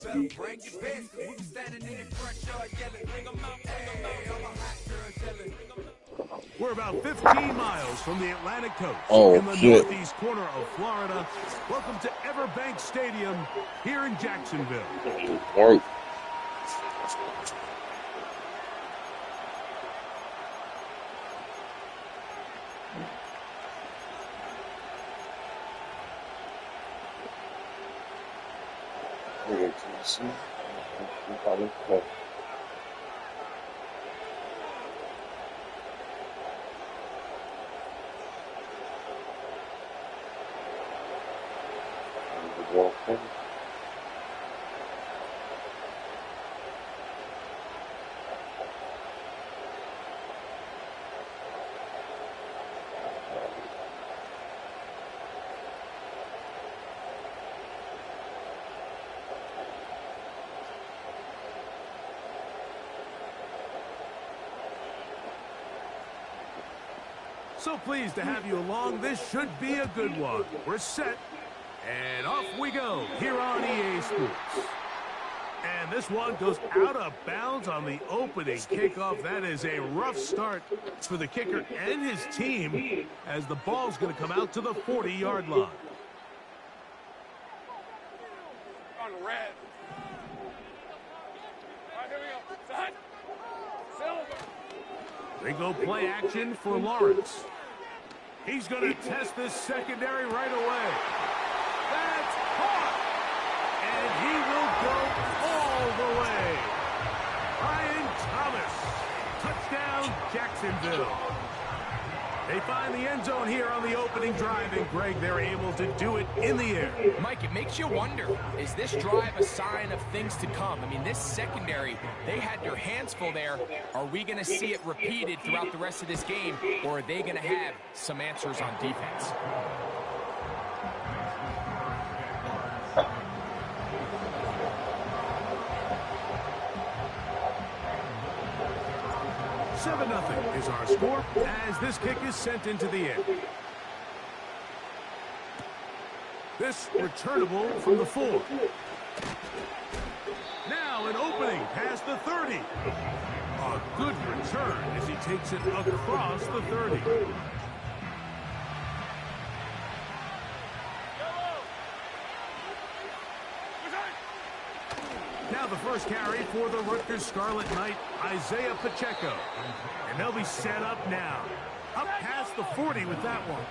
Bring your best, we standing in the front yard yelling, bring 'em out, hey, all my hot girls yelling. We're about 15 miles from the Atlantic coast in the northeast corner of Florida. Welcome to Everbank Stadium here in Jacksonville. So pleased to have you along. This should be a good one. We're set, and off we go here on EA Sports. And this one goes out of bounds on the opening kickoff. That is a rough start for the kicker and his team as the ball's going to come out to the 40-yard line. On red. All right, here we go. Side. Silver. They go play action for Lawrence. He's going to test this secondary right away. That's caught. And he will go all the way. Ryan Thomas. Touchdown, Jacksonville. They find the end zone here on the opening drive, and Greg, they're able to do it in the air. Mike, it makes you wonder, is this drive a sign of things to come? I mean, this secondary, they had their hands full there. Are we going to see it repeated throughout the rest of this game, or are they going to have some answers on defense? Seven 0 is our score as this kick is sent into the air. This returnable from the 4. Now an opening past the 30. A good return as he takes it across the 30. Now the first carry for the Rutgers Scarlet Knight, Isaiah Pacheco. And they'll be set up now. Up past the 40 with that one.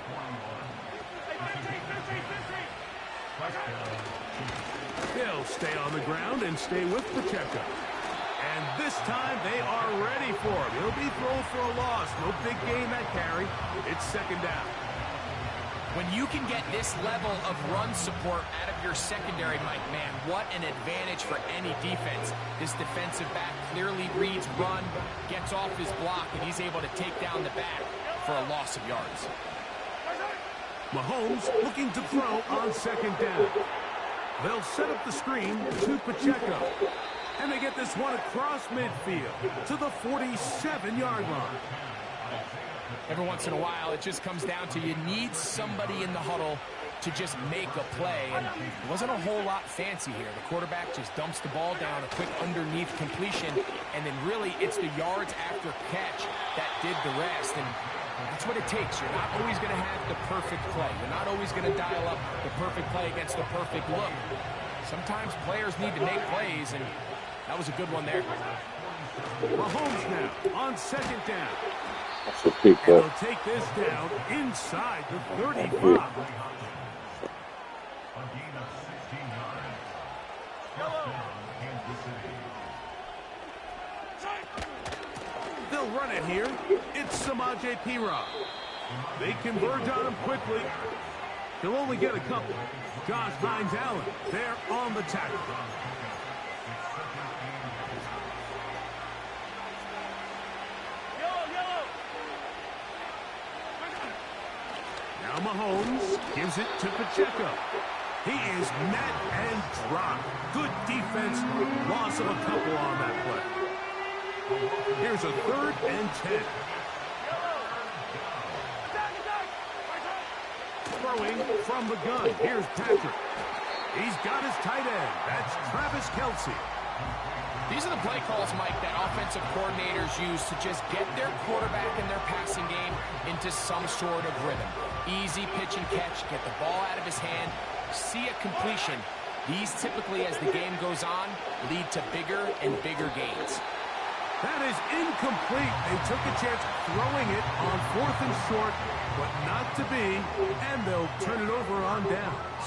They'll stay on the ground and stay with Pacheco. And this time they are ready for him. He'll be thrown for a loss. No big gain that carry. It's second down. When you can get this level of run support out of your secondary, Mike, man, what an advantage for any defense. This defensive back clearly reads run, gets off his block, and he's able to take down the back for a loss of yards. Mahomes looking to throw on second down. They'll set up the screen to Pacheco. And they get this one across midfield to the 47-yard line. Every once in a while, it just comes down to you need somebody in the huddle to just make a play. And it wasn't a whole lot fancy here. The quarterback just dumps the ball down, a quick underneath completion, and then really it's the yards after catch that did the rest. And that's what it takes. You're not always going to have the perfect play. You're not always going to dial up the perfect play against the perfect look. Sometimes players need to make plays, and that was a good one there. Mahomes now on second down. That's a big and they'll take this down inside the 35. They'll run it here. It's Samaje Perine. They converge on him quickly. He'll only get a couple. Josh Hines-Allen there on the tackle. Now Mahomes gives it to Pacheco. He is met and dropped. Good defense. Loss of a couple on that play. Here's a 3rd and 10. Throwing from the gun. Here's Patrick. He's got his tight end. That's Travis Kelce. These are the play calls, Mike, that offensive coordinators use to just get their quarterback and their passing game into some sort of rhythm. Easy pitch and catch, get the ball out of his hand, see a completion. These typically, as the game goes on, lead to bigger and bigger gains. That is incomplete. They took a chance throwing it on 4th and short, but not to be, and they'll turn it over on downs.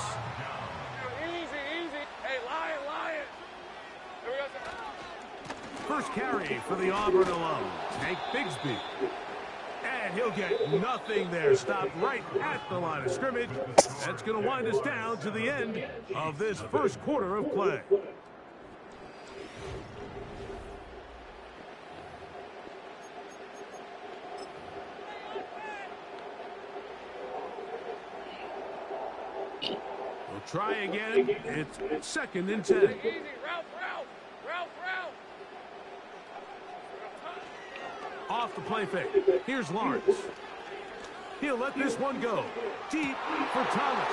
Easy, easy. Hey, Lion. Here we go. First carry for the Auburn alum, Tank Bigsby. And he'll get nothing there. Stopped right at the line of scrimmage. That's going to wind us down to the end of this first quarter of play. We'll try again. It's 2nd and 10. Easy, Ralph. Off the play fake. Here's Lawrence. He'll let this one go. Deep for Thomas.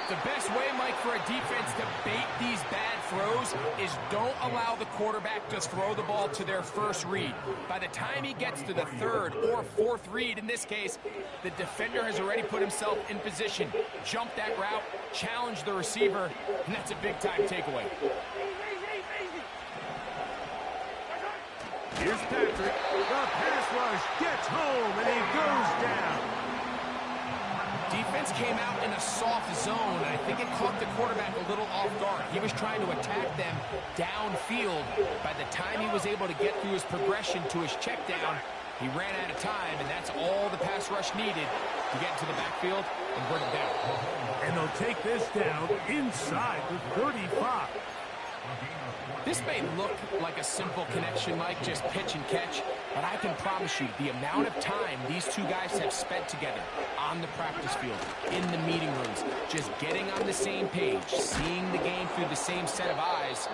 The best way, Mike, for a defense to bait these bad throws is don't allow the quarterback to throw the ball to their first read. By the time he gets to the 3rd or 4th read, in this case, the defender has already put himself in position, jump that route, challenge the receiver, and that's a big-time takeaway. Here's Patrick. The pass rush gets home, and he goes down. Defense came out in a soft zone, and I think it caught the quarterback a little off guard. He was trying to attack them downfield. By the time he was able to get through his progression to his check down, he ran out of time, and that's all the pass rush needed to get into the backfield and bring him down. And they'll take this down inside the 35. This may look like a simple connection, Mike, just pitch and catch, but I can promise you the amount of time these two guys have spent together on the practice field, in the meeting rooms, just getting on the same page, seeing the game through the same set of eyes,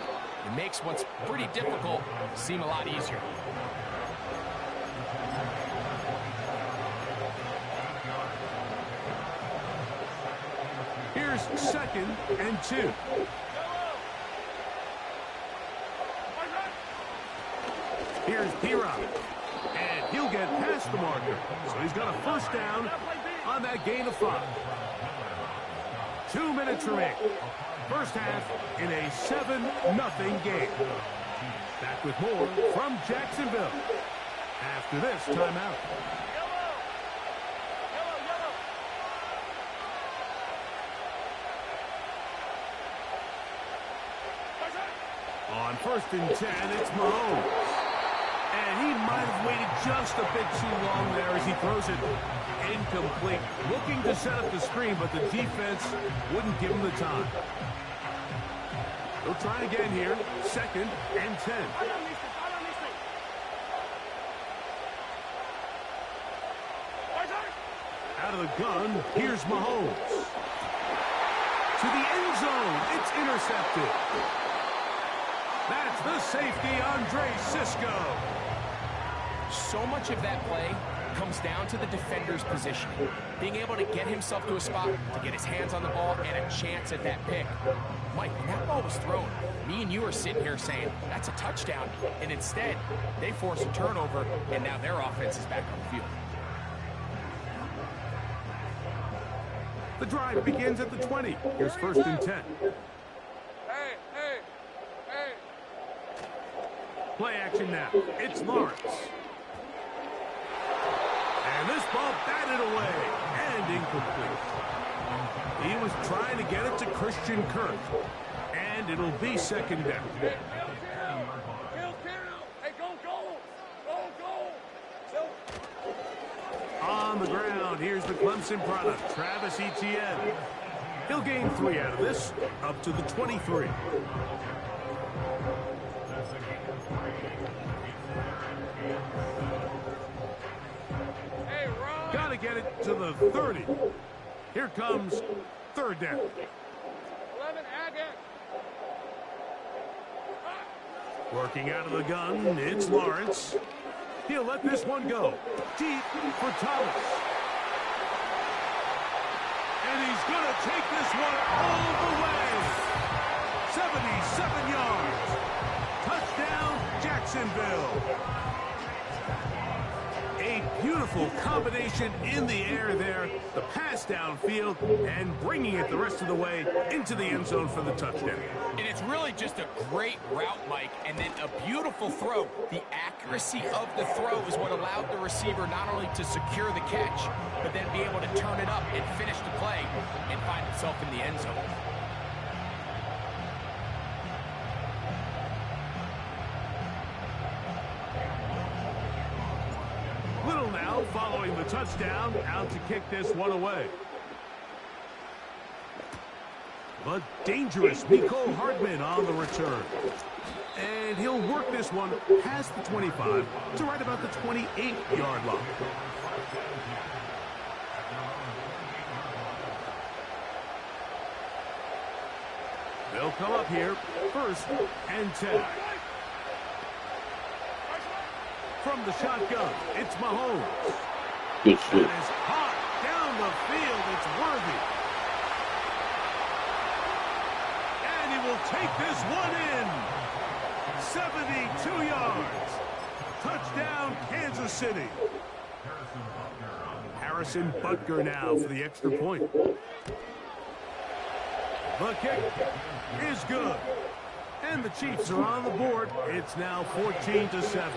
it makes what's pretty difficult seem a lot easier. Here's 2nd and 2. Here's P-Rock, and he'll get past the marker. So he's got a first down on that gain of 5. 2 minutes remaining. First half in a 7-0 game. Back with more from Jacksonville after this timeout. On 1st and 10, it's Mahomes. And he might have waited just a bit too long there as he throws it incomplete. Looking to set up the screen, but the defense wouldn't give him the time. They'll try again here. 2nd and 10. Out of the gun, here's Mahomes. To the end zone. It's intercepted. That's the safety, Andre Cisco. So much of that play comes down to the defender's positioning. Being able to get himself to a spot, to get his hands on the ball, and a chance at that pick. Mike, when that ball was thrown, me and you are sitting here saying, that's a touchdown. And instead, they force a turnover, and now their offense is back on the field. The drive begins at the 20. Here's 1st and 10. Hey. Play action now. It's Lawrence. And this ball batted away and incomplete. He was trying to get it to Christian Kirk. And it'll be 2nd down. Hey, go. On the ground, here's the Clemson product, Travis Etienne. He'll gain 3 out of this, up to the 23. Hey, Ron. Got to get it to the 30. Here comes 3rd down. 11, Agate. Working out of the gun, it's Lawrence. He'll let this one go. Deep for Thomas. They'll take this one all the way. 77 yards. Touchdown, Jacksonville. A beautiful combination in the air there. The pass downfield and bringing it the rest of the way into the end zone for the touchdown. And it's really just a great route, Mike, and then a beautiful throw. The accuracy of the throw is what allowed the receiver not only to secure the catch, but then be able to turn it up and finish the play and find himself in the end zone. Little now following the touchdown, out to kick this one away. But dangerous Mecole Hardman on the return. And he'll work this one past the 25 to right about the 28-yard line. They'll come up here, 1st and 10. From the shotgun, it's Mahomes. Good That shit. is hot down the field. It's worthy. And he will take this one in. 72 yards. Touchdown, Kansas City. Harrison Butker now for the extra point. The kick is good. And the Chiefs are on the board. It's now 14-7.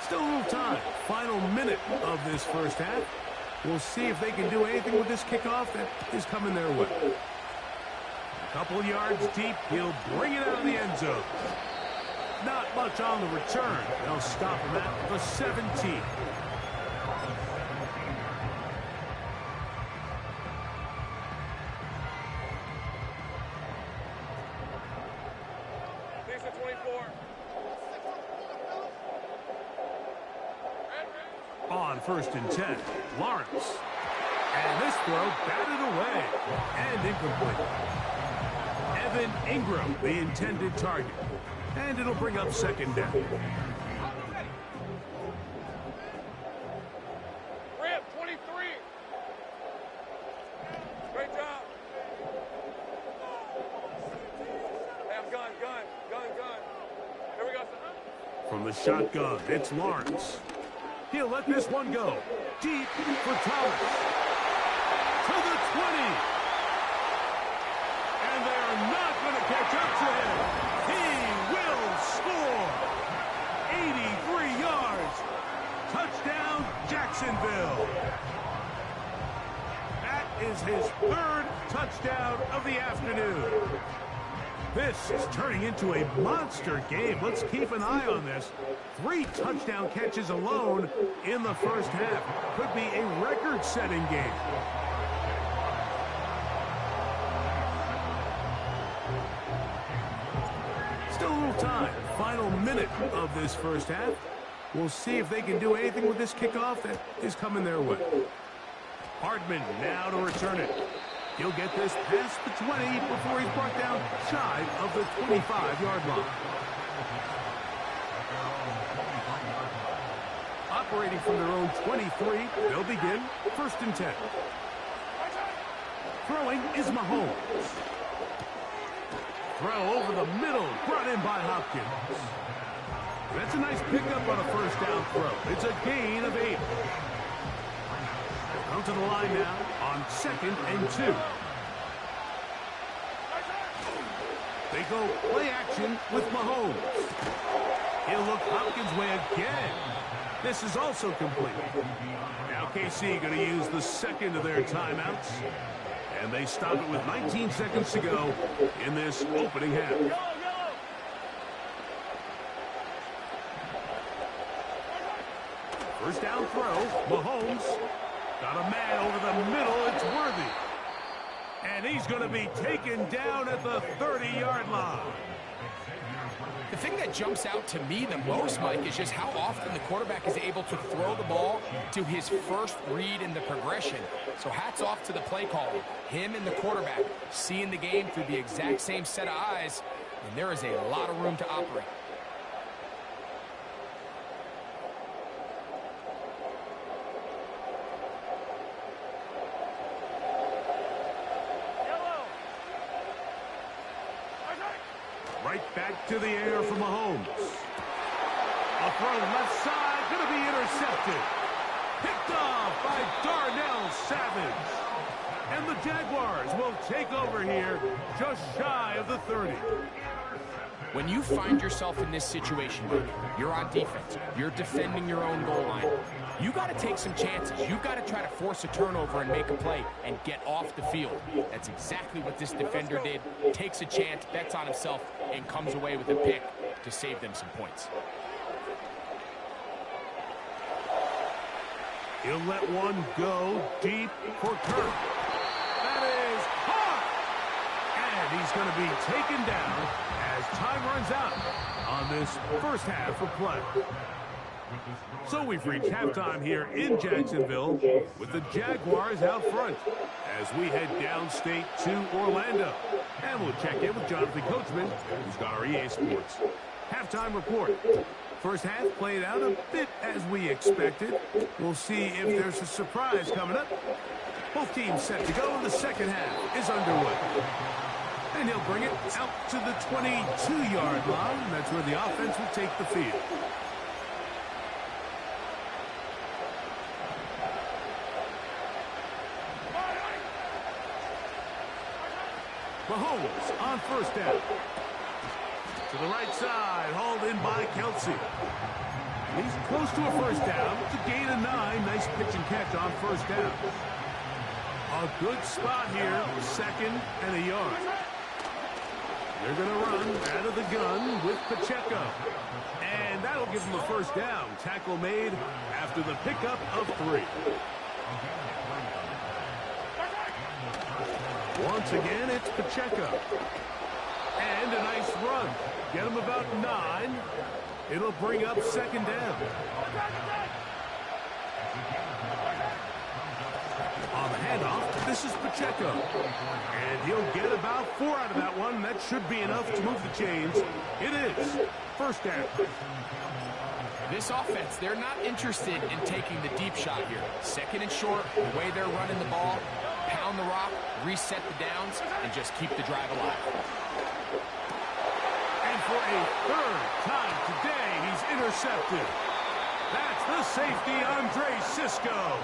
Still a little time. Final minute of this first half. We'll see if they can do anything with this kickoff that is coming their way. A couple yards deep. He'll bring it out of the end zone. Not much on the return. They'll stop him at the 17. Lisa 24. On 1st and 10, Lawrence. And this throw batted away and incomplete. Evan Ingram, the intended target. And it'll bring up 2nd down. Rip 23. Great job. Hey, I'm gun. Here we go, son. From the shotgun, it's Lawrence. He'll let this one go. Deep for Thomas. To the 20. And they are not going to catch up to him. He will score. 83 yards. Touchdown, Jacksonville. That is his 3rd touchdown of the afternoon. This is turning into a monster game. Let's keep an eye on this. 3 touchdown catches alone in the first half. Could be a record-setting game. Still a little time. Final minute of this first half. We'll see if they can do anything with this kickoff that is coming their way. Hardman now to return it. He'll get this past the 20 before he's brought down shy of the 25-yard line. Operating from their own 23, they'll begin 1st and 10. Throwing is Mahomes. Throw over the middle, brought in by Hopkins. That's a nice pickup on a 1st down throw. It's a gain of 8. Come to the line now on 2nd and 2. They go play action with Mahomes. He'll look Hopkins' way again. This is also complete. Now KC going to use the 2nd of their timeouts. And they stop it with 19 seconds to go in this opening half. First down throw, Mahomes. Got a man over the middle, it's worthy. And he's going to be taken down at the 30-yard line. The thing that jumps out to me the most, Mike, is just how often the quarterback is able to throw the ball to his first read in the progression. So hats off to the play caller. Him and the quarterback seeing the game through the exact same set of eyes, and there is a lot of room to operate. Right back to the air for Mahomes. A throw left side, going to be intercepted. Picked off by Darnell Savage. And the Jaguars will take over here just shy of the 30. When you find yourself in this situation, you're on defense, you're defending your own goal line, you got to take some chances. You got to try to force a turnover and make a play and get off the field. That's exactly what this defender did. Takes a chance, bets on himself, and comes away with a pick to save them some points. He'll let one go deep for Kirk. That is caught! And he's going to be taken down as time runs out on this first half of play. So we've reached halftime here in Jacksonville with the Jaguars out front as we head downstate to Orlando. And we'll check in with Jonathan Coachman, who's got our EA Sports halftime report. First half played out a bit as we expected. We'll see if there's a surprise coming up. Both teams set to go. The second half is underway. And he'll bring it out to the 22-yard line. That's where the offense will take the field. Mahomes on first down. To the right side, hauled in by Kelsey. He's close to a first down. It's a gain of 9. Nice pitch and catch on first down. A good spot here. Second and a yard. They're going to run out of the gun with Pacheco. And that'll give them a first down. Tackle made after the pickup of 3. Once again, it's Pacheco. And a nice run. Get him about 9. It'll bring up second down. On the handoff, this is Pacheco. And he'll get about 4 out of that one. That should be enough to move the chains. It is first down. This offense, they're not interested in taking the deep shot here. Second and short, the way they're running the ball, pound the rock, reset the downs, and just keep the drive alive. And for a third time today, he's intercepted. That's the safety, Andre Cisco.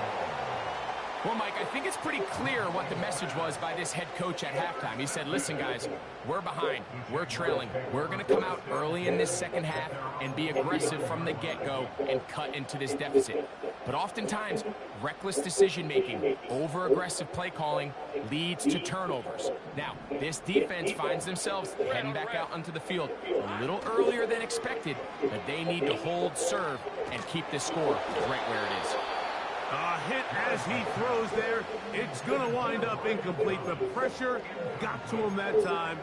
Well, Mike, I think it's pretty clear what the message was by this head coach at halftime. He said, listen, guys, we're behind. We're trailing. We're going to come out early in this second half and be aggressive from the get-go and cut into this deficit. But oftentimes, reckless decision-making, over-aggressive play calling leads to turnovers. Now, this defense finds themselves heading back out onto the field a little earlier than expected, but they need to hold serve and keep this score right where it is. A hit as he throws there. It's going to wind up incomplete. The pressure got to him that time,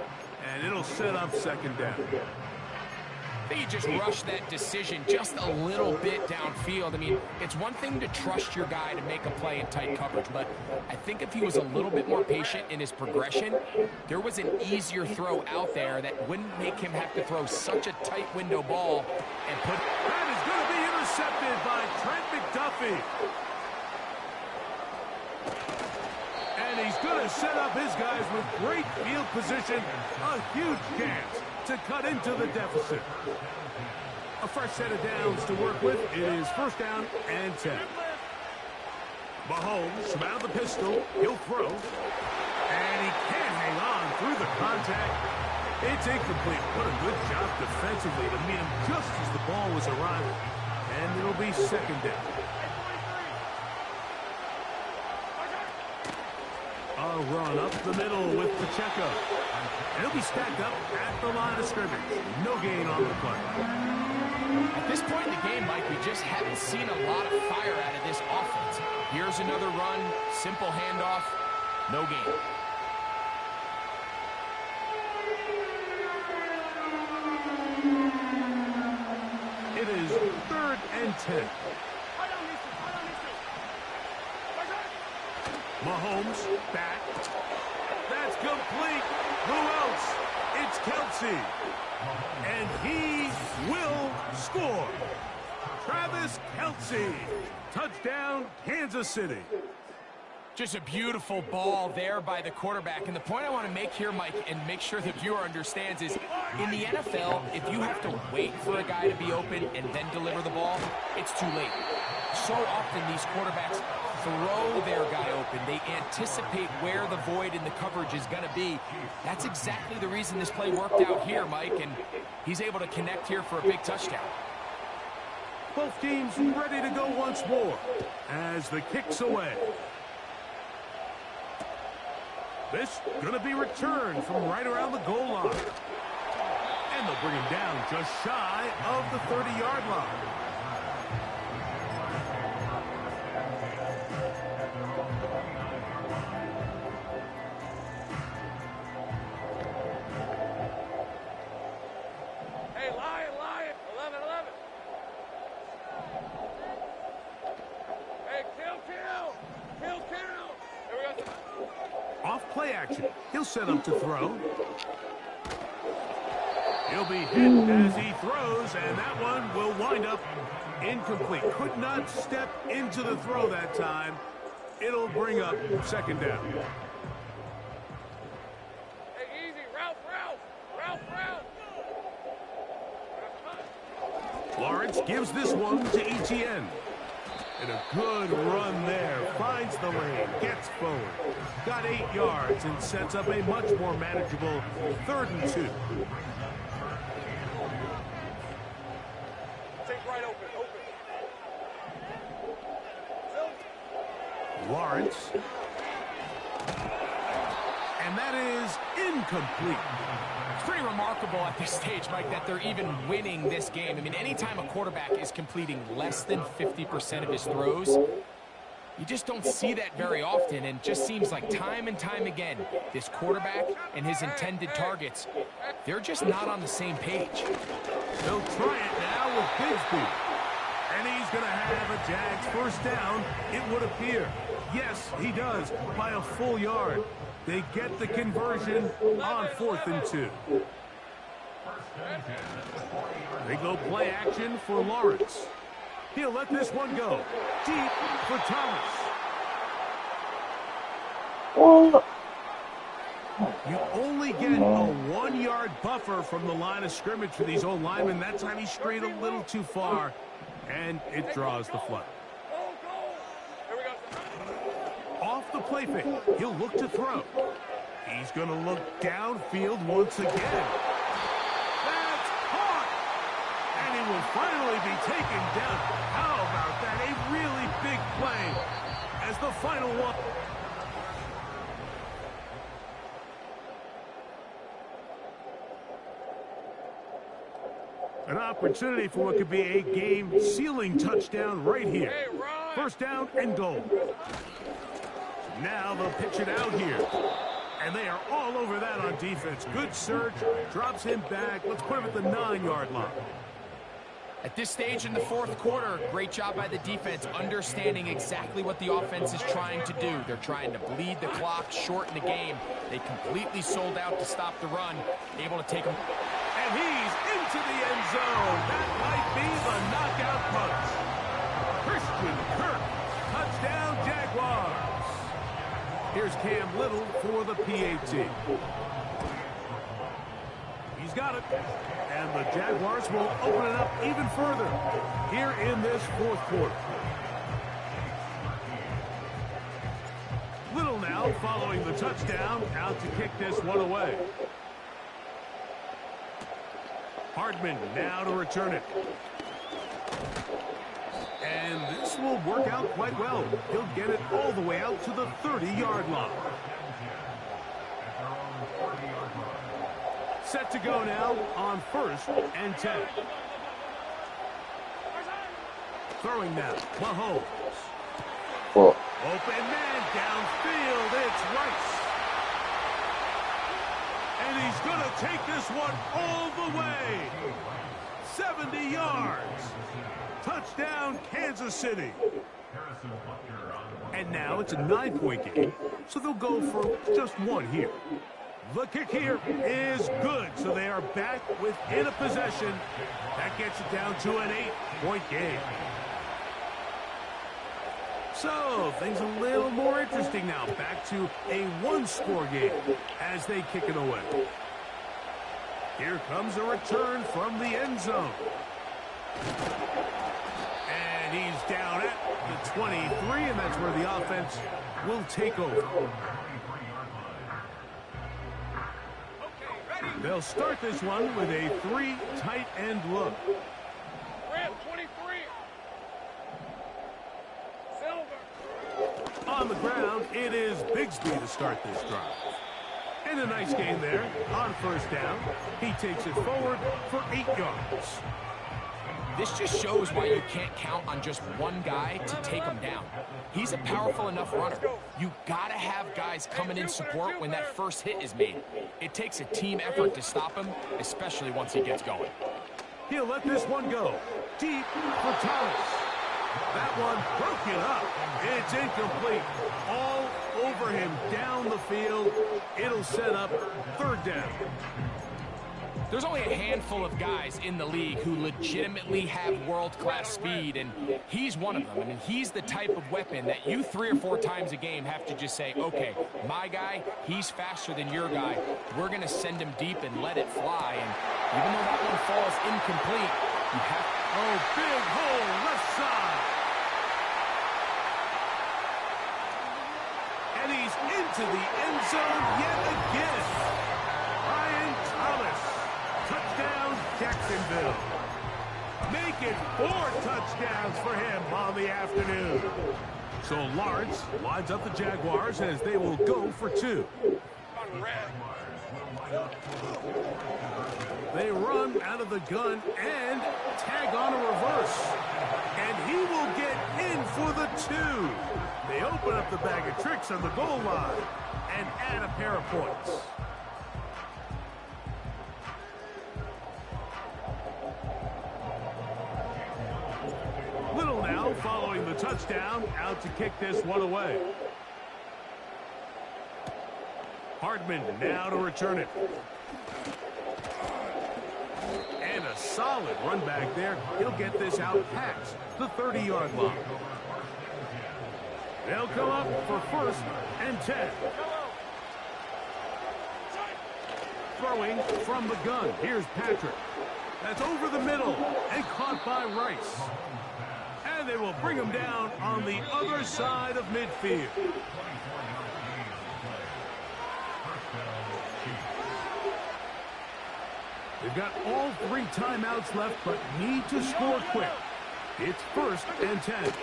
and it'll set up second down. I think he just rushed that decision just a little bit downfield. I mean, it's one thing to trust your guy to make a play in tight coverage, but I think if he was a little bit more patient in his progression, there was an easier throw out there that wouldn't make him have to throw such a tight window ball and put... That is going to be intercepted by Trent McDuffie. And he's going to set up his guys with great field position. A huge chance to cut into the deficit. A fresh set of downs to work with. It is first down and 10. Mahomes from out of the pistol. He'll throw. And he can't hang on through the contact. It's incomplete. What a good job defensively to meet him just as the ball was arriving. And it'll be second down. A run up the middle with Pacheco. And he'll be stacked up at the line of scrimmage. No gain on the play. At this point in the game, Mike, we just haven't seen a lot of fire out of this offense. Here's another run, simple handoff, no gain. It is third and 10. Mahomes back. That's complete. Who else? It's Kelsey. And he will score. Travis Kelsey. Touchdown, Kansas City. Just a beautiful ball there by the quarterback. And the point I want to make here, Mike, and make sure the viewer understands is, in the NFL, if you have to wait for a guy to be open and then deliver the ball, it's too late. So often these quarterbacks throw their guy open. They anticipate where the void in the coverage is going to be. That's exactly the reason this play worked out here, Mike, and he's able to connect here for a big touchdown. Both teams ready to go once more as the kick's away. This going to be returned from right around the goal line. And they'll bring him down just shy of the 30-yard line. Hey, Lion, 11. Hey, kill. Here we go. Off play action. He'll set up to throw. He'll be hit as he throws, and that one will wind up incomplete. Could not step into the throw that time. It'll bring up second down. Hey, easy. Ralph. Lawrence gives this one to Etienne. And a good run there. Finds the lane. Gets forward. Got 8 yards and sets up a much more manageable 3rd and 2. Take right open. Lawrence. And that is incomplete. It's pretty remarkable at this stage, Mike, that they're even winning this game. I mean, anytime a quarterback is completing less than 50% of his throws, you just don't see that very often, and it just seems like time and time again, this quarterback and his intended targets, they're just not on the same page. They'll try it now with Bigsby. And he's going to have a Jags first down, it would appear. Yes, he does, by a full yard. They get the conversion on 4th and 2. They go play action for Lawrence. He'll let this one go. Deep for Thomas. You only get a 1-yard buffer from the line of scrimmage for these old linemen. That time he strayed a little too far, and it draws the flag. Off the play fake, he'll look to throw. He's going to look downfield once again. That's caught! And he will finally be taken down. How about that? A really big play as the final one. An opportunity for what could be a game-sealing touchdown right here. First down and goal. Now they'll pitch it out here. And they are all over that on defense. Good search. Drops him back. Let's put him at the 9-yard line. At this stage in the 4th quarter, great job by the defense, understanding exactly what the offense is trying to do. They're trying to bleed the clock, shorten the game. They completely sold out to stop the run, able to take them. And he's into the end zone. That might be the knockout punch. Christian Kirk. Touchdown, Jaguars. Here's Cam Little for the PAT. He's got it. And the Jaguars will open it up even further here in this 4th quarter. Little now following the touchdown, out to kick this one away. Hardman now to return it. And this will work out quite well. He'll get it all the way out to the 30-yard line. Set to go now on 1st and 10. Throwing now, Mahomes. Open man downfield, it's Rice. And he's going to take this one all the way. 70 yards. Touchdown, Kansas City. And now it's a 9-point game, so they'll go for just one here. The kick here is good, so they are back within a possession. That gets it down to an 8-point game. So, things a little more interesting now. Back to a one-score game as they kick it away. Here comes a return from the end zone. And he's down at the 23, and that's where the offense will take over. They'll start this one with a 3 tight end look. Red 23. Silver. On the ground, it is Bigsby to start this drive. And a nice gain there on first down. He takes it forward for 8 yards. This just shows why you can't count on just one guy to take him down. He's a powerful enough runner. You gotta have guys coming in support when that first hit is made. It takes a team effort to stop him, especially once he gets going. He'll let this one go. Deep for Thomas. That one broken up. It's incomplete. All over him down the field. It'll set up third down. There's only a handful of guys in the league who legitimately have world-class speed, and he's one of them. I mean, he's the type of weapon that you 3 or 4 times a game have to just say, okay, my guy, he's faster than your guy. We're going to send him deep and let it fly. And even though that one falls incomplete, you have... Oh, big hole left side. And he's into the end zone yet again. Ryan Thomas. Touchdown, Jacksonville. Make it 4 touchdowns for him on the afternoon. So Lawrence lines up the Jaguars as they will go for 2. They run out of the gun and tag on a reverse. And he will get in for the 2. They open up the bag of tricks on the goal line and add a pair of points. Little now following the touchdown, out to kick this one away. Hardman now to return it. And a solid run back there. He'll get this out past the 30-yard line. They'll come up for 1st and 10. Throwing from the gun. Here's Patrick. That's over the middle and caught by Rice. And they will bring him down on the other side of midfield. They've got all 3 timeouts left, but need to score quick. It's 1st and 10.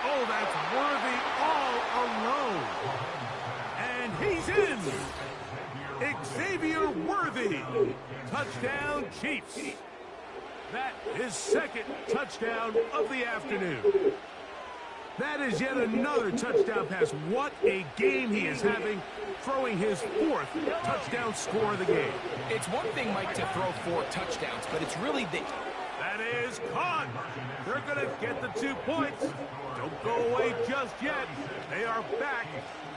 Oh, that's Worthy all alone. And he's in. Xavier Worthy. Touchdown, Chiefs. That is 2nd touchdown of the afternoon. That is yet another touchdown pass. What a game he is having, throwing his 4th touchdown score of the game. It's one thing, Mike, to throw 4 touchdowns, but it's really the... That is caught. They're going to get the 2 points. Don't go away just yet. They are back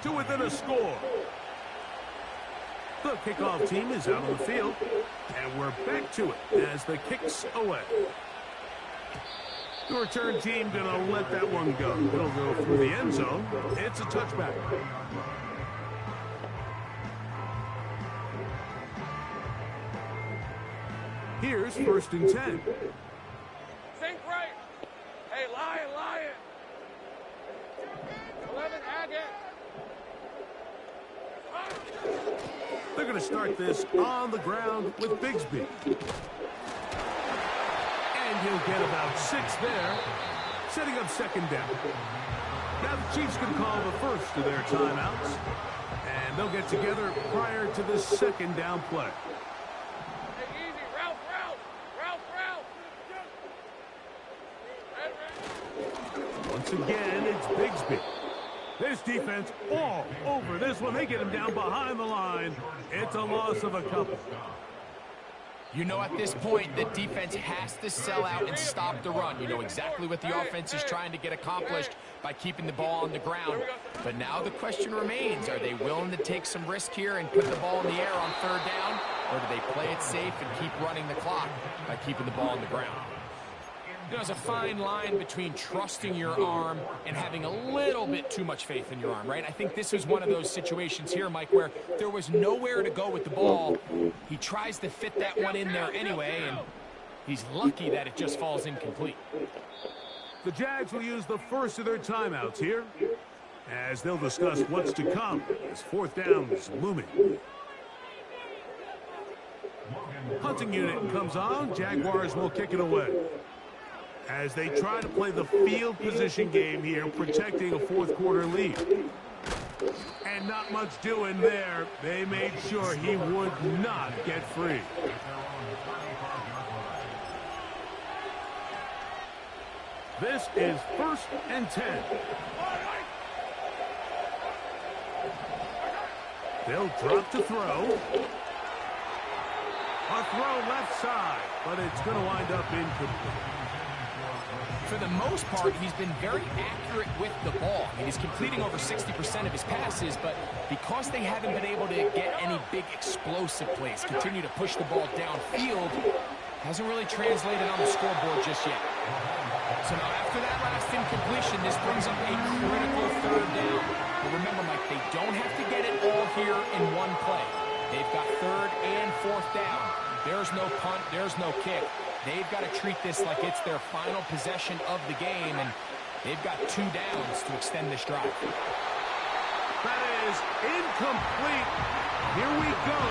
to within a score. The kickoff team is out on the field, and we're back to it as the kick's away. The return team going to let that one go. It'll go through the end zone. It's a touchback. Here's 1st and 10. Sink right. Hey, Lion. 11 Agate. They're going to start this on the ground with Bigsby. And he'll get about 6 there, setting up 2nd down. Now the Chiefs can call the first of their timeouts, and they'll get together prior to the 2nd down play. Hey, easy. Route. Once again, it's Bigsby. This defense all over this one. They get him down behind the line. It's a loss of a couple. You know, at this point, the defense has to sell out and stop the run. You know exactly what the offense is trying to get accomplished by keeping the ball on the ground. But now the question remains, are they willing to take some risk here and put the ball in the air on 3rd down? Or do they play it safe and keep running the clock by keeping the ball on the ground? You know, there's a fine line between trusting your arm and having a little bit too much faith in your arm, right? I think this was one of those situations here, Mike, where there was nowhere to go with the ball. He tries to fit that one in there anyway, and he's lucky that it just falls incomplete. The Jags will use the first of their timeouts here, as they'll discuss what's to come as fourth down is looming. Hunting unit comes on. Jaguars will kick it away as they try to play the field position game here, protecting a fourth quarter lead. And not much doing there. They made sure he would not get free. This is 1st and 10. They'll drop to throw. A throw left side, but it's going to wind up incomplete. For the most part, he's been very accurate with the ball. I mean, he's completing over 60% of his passes, but because they haven't been able to get any big explosive plays, continue to push the ball downfield, hasn't really translated on the scoreboard just yet. So now after that last incompletion, this brings up a critical third down. But remember, Mike, they don't have to get it all here in one play. They've got third and fourth down. There's no punt, there's no kick. They've got to treat this like it's their final possession of the game, and they've got 2 downs to extend this drive. That is incomplete. Here we go.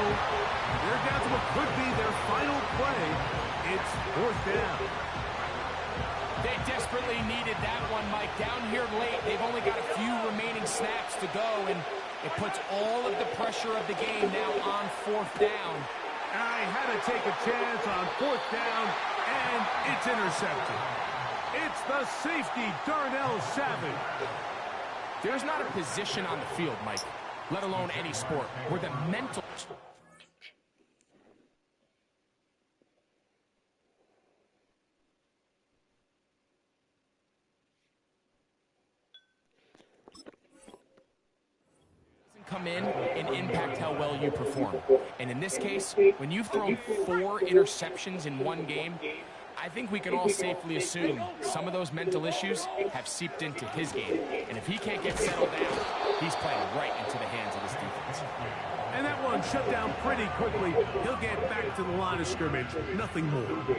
They're down to what could be their final play. It's fourth down. They desperately needed that one, Mike. Down here late, they've only got a few remaining snaps to go, and it puts all of the pressure of the game now on fourth down. I had to take a chance on fourth down, and it's intercepted. It's the safety, Darnell Savage. There's not a position on the field, Mike, let alone any sport, where the mental... come in and impact how well you perform. And in this case, when you've thrown 4 interceptions in one game, I think we can all safely assume some of those mental issues have seeped into his game. And if he can't get settled down, he's playing right into the hands of his defense. And that one shut down pretty quickly. He'll get back to the line of scrimmage. Nothing more.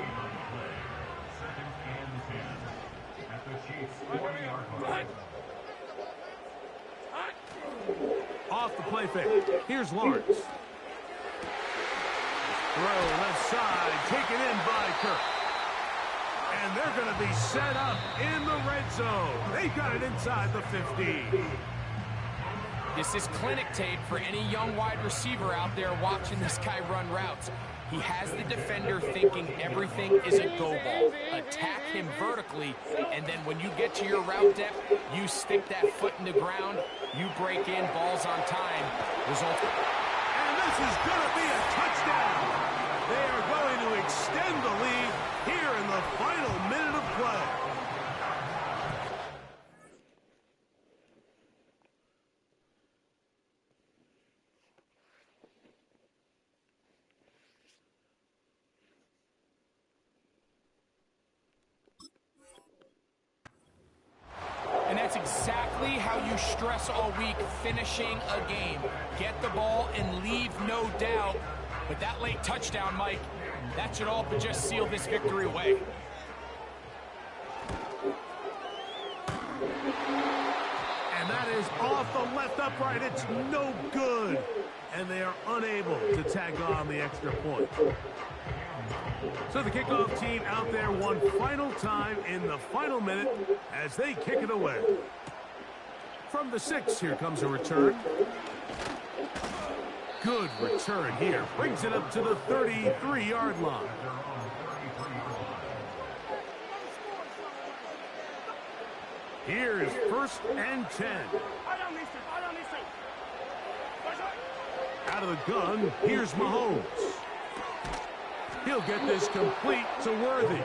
Off the play fake. Here's Lawrence. Throw left side, taken in by Kirk. And they're going to be set up in the red zone. They've got it inside the 15. This is clinic tape for any young wide receiver out there watching this guy run routes. He has the defender thinking everything is a go ball. Attack him vertically, and then when you get to your route depth, you stick that foot in the ground, you break in, balls on time. Result. And this is going to be a touchdown. They are going to extend the lead here in the final minute of play. And that's exactly how you stress all week, finishing a game. Get the ball and leave no doubt. But that late touchdown, Mike, that should all but just seal this victory away. And that is off the left upright. It's no good. And they are unable to tag on the extra point. So the kickoff team out there one final time in the final minute as they kick it away. From the 6, here comes a return. Good return here. Brings it up to the 33-yard line. Here's 1st and 10. Out of the gun, here's Mahomes. He'll get this complete to Worthy.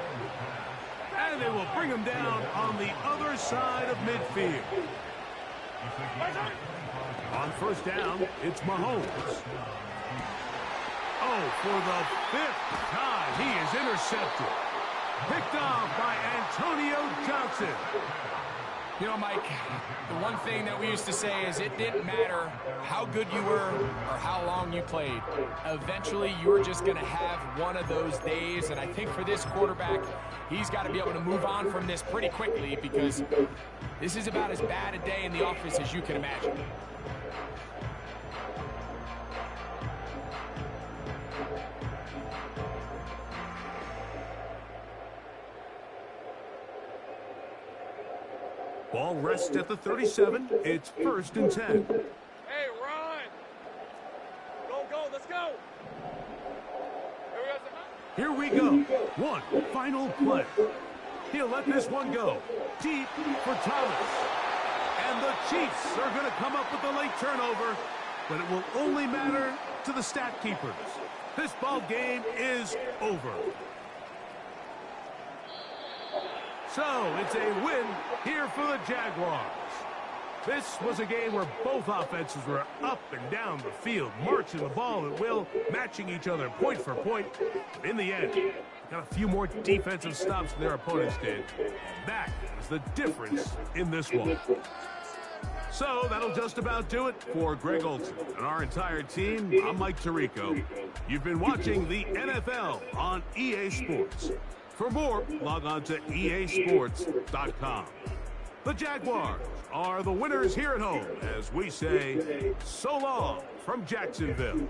And they will bring him down on the other side of midfield. On 1st down, it's Mahomes. Oh, for the 5th time, he is intercepted. Picked off by Antonio Johnson. You know, Mike, the one thing that we used to say is it didn't matter how good you were or how long you played. Eventually, you were just going to have one of those days, and I think for this quarterback, he's got to be able to move on from this pretty quickly because this is about as bad a day in the office as you can imagine. Ball rests at the 37. It's 1st and 10. Hey, run! Go, let's go! Here we go. One final play. He'll let this one go. Deep for Thomas. And the Chiefs are going to come up with the late turnover, but it will only matter to the stat keepers. This ball game is over. So, it's a win here for the Jaguars. This was a game where both offenses were up and down the field, marching the ball at will, matching each other point for point. But in the end, they got a few more defensive stops than their opponents did. And that is the difference in this one. So, that'll just about do it for Greg Olson and our entire team. I'm Mike Tirico. You've been watching the NFL on EA Sports. For more, log on to easports.com. The Jaguars are the winners here at home as we say so long from Jacksonville.